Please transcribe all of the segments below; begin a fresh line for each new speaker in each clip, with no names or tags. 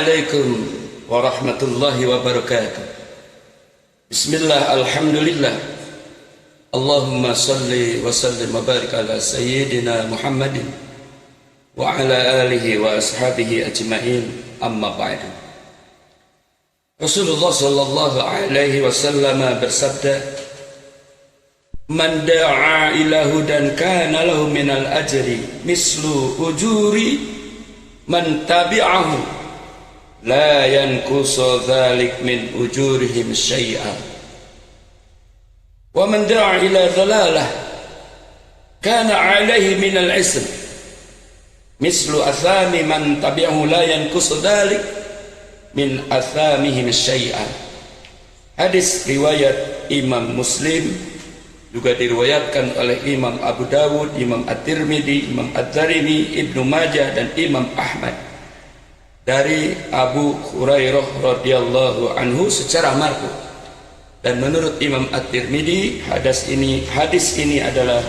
Assalamualaikum warahmatullahi wabarakatuh. Bismillah, alhamdulillah. Allahumma salli wa sallim wa barik ala sayyidina Muhammadin wa ala alihi wa ashabihi ajma'in, amma ba'du. Rasulullah sallallahu alaihi wasallam bersabda, man da'a ila hudan kana lahu minal ajri mislu ujuri man tabi'ahu la yanqusu dzalik min ujurihim syai'an wa man da'a ila dhalalah kana 'alaihi min al-ism mislu athami man tabi'ahu la yanqusu dzalik min athamihim syai'an. Hadis riwayat Imam Muslim, juga diriwayatkan oleh Imam Abu Dawud, Imam At-Tirmidzi, Imam Ad-Darimi, Ibnu Majah dan Imam Ahmad dari Abu Hurairah radhiyallahu anhu secara marfu. Dan menurut Imam At-Tirmidzi, hadis ini adalah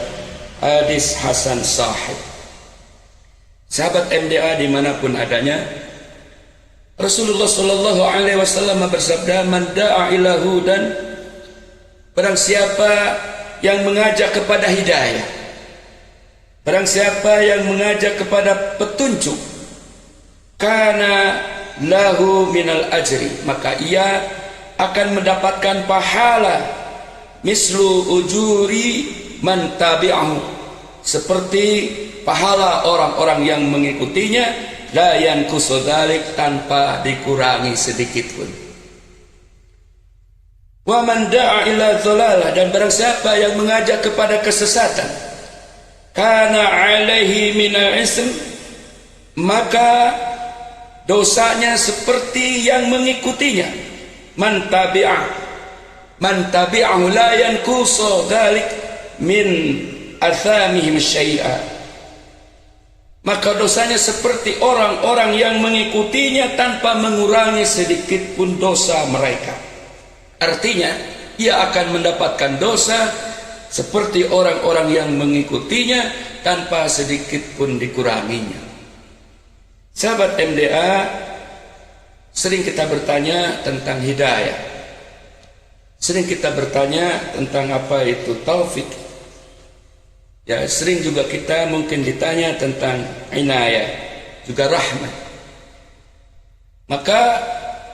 hadis hasan sahih. Sahabat MDA dimanapun adanya, Rasulullah sallallahu alaihi wasallam bersabda, man da'a ila hudan, barang siapa yang mengajak kepada hidayah, barang siapa yang mengajak kepada petunjuk, kana lahu minal ajri, maka ia akan mendapatkan pahala mislu ujuri man tabi'ahu, seperti pahala orang-orang yang mengikutinya, la yanqusu dzalik, tanpa dikurangi sedikit pun. Wa man da'a ila dhalalah, dan barang siapa yang mengajak kepada kesesatan, kana 'alaihi minal ism, maka dosanya seperti yang mengikutinya. Man tabi'ahu la yanqusu dzalik min athamihim syai'a, maka dosanya seperti orang-orang yang mengikutinya tanpa mengurangi sedikit pun dosa mereka. Artinya, ia akan mendapatkan dosa seperti orang-orang yang mengikutinya tanpa sedikit pun dikuranginya. Sahabat MDA, sering kita bertanya tentang hidayah. Sering kita bertanya tentang apa itu taufik. Ya, sering juga kita mungkin ditanya tentang inayah, juga rahmat. Maka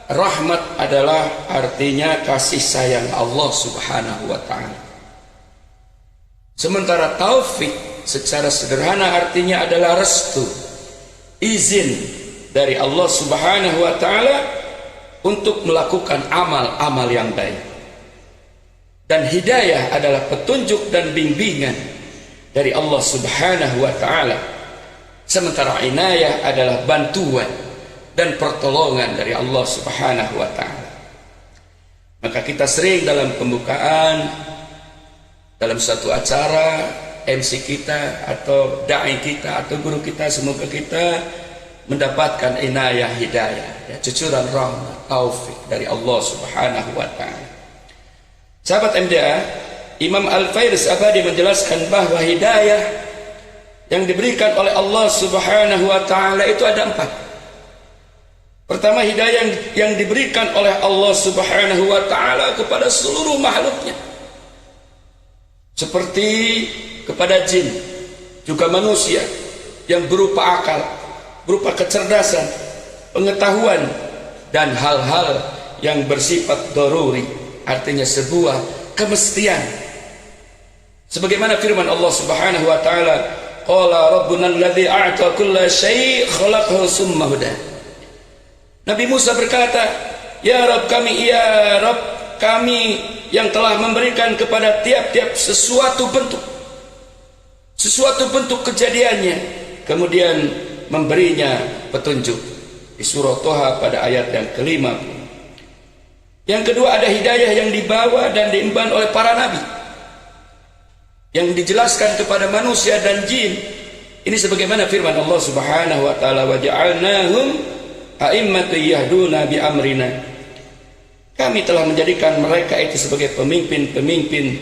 rahmat adalah artinya kasih sayang Allah subhanahu wa ta'ala. Sementara taufik secara sederhana artinya adalah restu, izin dari Allah subhanahu wa ta'ala untuk melakukan amal-amal yang baik. Dan hidayah adalah petunjuk dan bimbingan dari Allah subhanahu wa ta'ala. Sementara inayah adalah bantuan dan pertolongan dari Allah subhanahu wa ta'ala. Maka kita sering dalam pembukaan, dalam suatu acara, MC kita atau da'i kita atau guru kita, semoga kita mendapatkan inayah hidayah, ya, cucuran rahmat, taufik dari Allah subhanahu wa ta'ala. Sahabat MDA, Imam Al-Faiz Abadi menjelaskan bahwa hidayah yang diberikan oleh Allah subhanahu wa ta'ala itu ada 4. Pertama, hidayah yang diberikan oleh Allah subhanahu wa ta'ala kepada seluruh makhluknya, seperti kepada jin, juga manusia, yang berupa akal, berupa kecerdasan, pengetahuan, dan hal-hal yang bersifat daruri, artinya sebuah kemestian. Sebagaimana firman Allah subhanahu wa ta'ala, qala rabbuna alladhi a'ta kulla syai' khalaqahu summa huda. Nabi Musa berkata, ya Rabb kami, ya Rabb kami yang telah memberikan kepada tiap-tiap sesuatu bentuk kejadiannya, kemudian memberinya petunjuk. Di surah Toha pada ayat yang ke-50. Yang kedua, ada hidayah yang dibawa dan diemban oleh para nabi, yang dijelaskan kepada manusia dan jin. Ini sebagaimana firman Allah subhanahu wa ta'ala, wa ja'alnahum a'immatu yahduna bi amrina. Kami telah menjadikan mereka itu sebagai pemimpin-pemimpin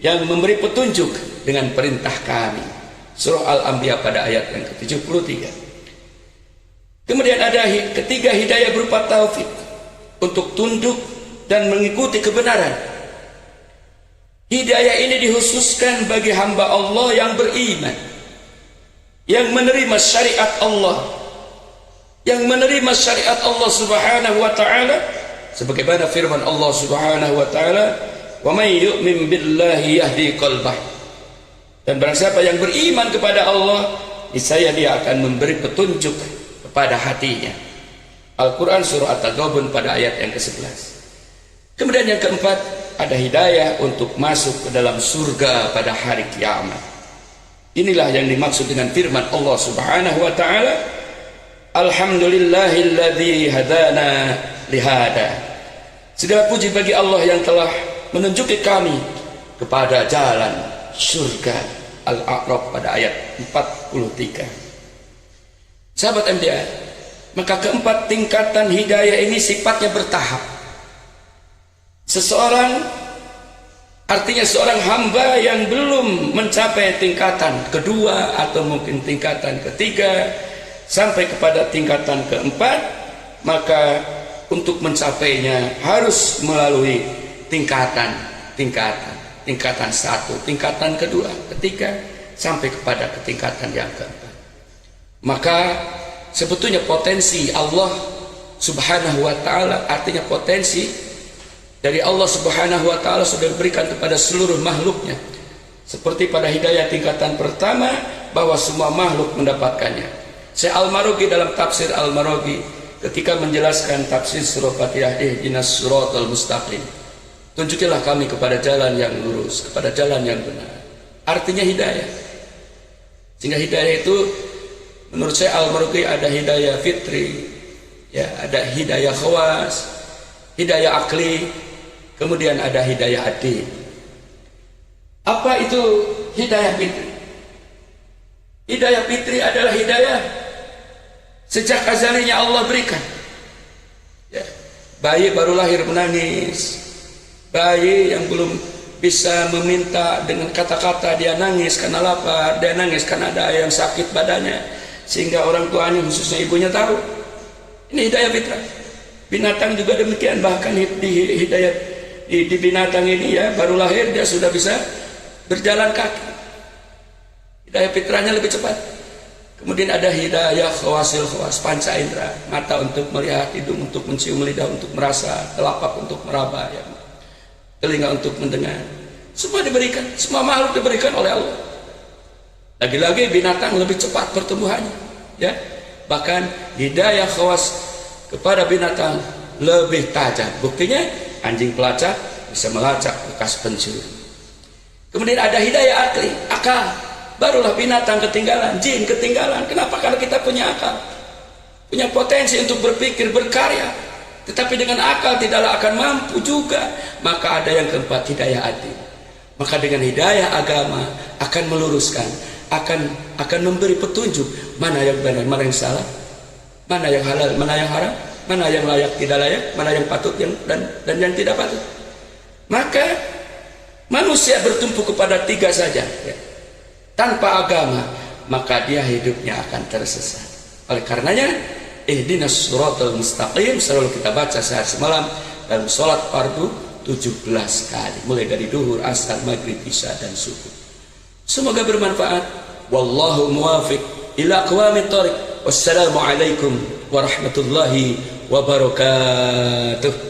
yang memberi petunjuk dengan perintah kami. Surah Al-Anbiya pada ayat yang ke-73. Kemudian ada ketiga, hidayah berupa taufik untuk tunduk dan mengikuti kebenaran. Hidayah ini dikhususkan bagi hamba Allah yang beriman, yang menerima syariat Allah, yang menerima syariat Allah Subhanahu wa taala, sebagaimana firman Allah Subhanahu wa taala, "Wa may yu'min billahi yahdi qalbah." Dan barang siapa yang beriman kepada Allah, niscaya dia akan memberi petunjuk kepada hatinya. Al-Quran surah At-Taghabun pada ayat yang ke-11. Kemudian yang keempat, ada hidayah untuk masuk ke dalam surga pada hari kiamat. Inilah yang dimaksud dengan firman Allah Subhanahu wa taala, "Alhamdulillahilladzi hadana lihada." Segala puji bagi Allah yang telah menunjuki kami kepada jalan surga. Al-A'raf pada ayat 43. Sahabat MDA, maka keempat tingkatan hidayah ini sifatnya bertahap. Seseorang, artinya seorang hamba yang belum mencapai tingkatan kedua atau mungkin tingkatan ketiga sampai kepada tingkatan keempat, maka untuk mencapainya harus melalui tingkatan satu, tingkatan kedua, ketiga, sampai kepada tingkatan yang keempat. Maka sebetulnya potensi Allah Subhanahu wa taala, artinya potensi dari Allah Subhanahu wa taala sudah diberikan kepada seluruh makhluknya. Seperti pada hidayah tingkatan pertama, bahwa semua makhluk mendapatkannya. Syekh Al-Marughi dalam tafsir Al-Marughi ketika menjelaskan tafsir surah Fatihah, ihdinas siratal mustaqim, tunjukilah kami kepada jalan yang lurus, kepada jalan yang benar. Artinya hidayah. Sehingga hidayah itu menurut saya Al-Marughi ada hidayah fitri, ya, ada hidayah khawas, hidayah akli, kemudian ada hidayah adi. Apa itu hidayah fitri? Hidayah fitri adalah hidayah sejak azalinya Allah berikan. Ya, bayi baru lahir menangis, bayi yang belum bisa meminta dengan kata-kata, dia nangis karena lapar, dia nangis karena ada yang sakit badannya, sehingga orang tuanya khususnya ibunya tahu. Ini hidayah fitrah. Binatang juga demikian, bahkan di hidayah di binatang ini, ya, baru lahir dia sudah bisa berjalan kaki. Hidayah fitrahnya lebih cepat. Kemudian ada hidayah khawasil khawas, panca indera, mata untuk melihat, hidung untuk mencium, lidah untuk merasa, telapak untuk meraba, ya, telinga untuk mendengar. Semua diberikan, semua makhluk diberikan oleh Allah. Lagi-lagi binatang lebih cepat pertumbuhannya, ya. Bahkan hidayah khawas kepada binatang lebih tajam. Buktinya anjing pelacak bisa melacak bekas pencuri. Kemudian ada hidayah akli, akal. Barulah binatang ketinggalan, jin ketinggalan. Kenapa? Karena kita punya akal, punya potensi untuk berpikir, berkarya. Tetapi dengan akal tidaklah akan mampu juga. Maka ada yang keempat, hidayah hati. Maka dengan hidayah agama akan meluruskan, akan memberi petunjuk mana yang benar, mana yang salah, mana yang halal, mana yang haram, mana yang layak, tidak layak, mana yang patut dan yang tidak patut. Maka manusia bertumpu kepada tiga saja, ya. Tanpa agama, maka dia hidupnya akan tersesat. Oleh karenanya, ihdinas siratal mustaqim selalu kita baca sehari semalam dalam sholat fardu 17 kali, mulai dari duhur, asar, maghrib, isya dan subuh. Semoga bermanfaat. Wallahu muwafiq ila aqwamit thoriq. Wassalamu alaikum warahmatullahi wabarakatuh.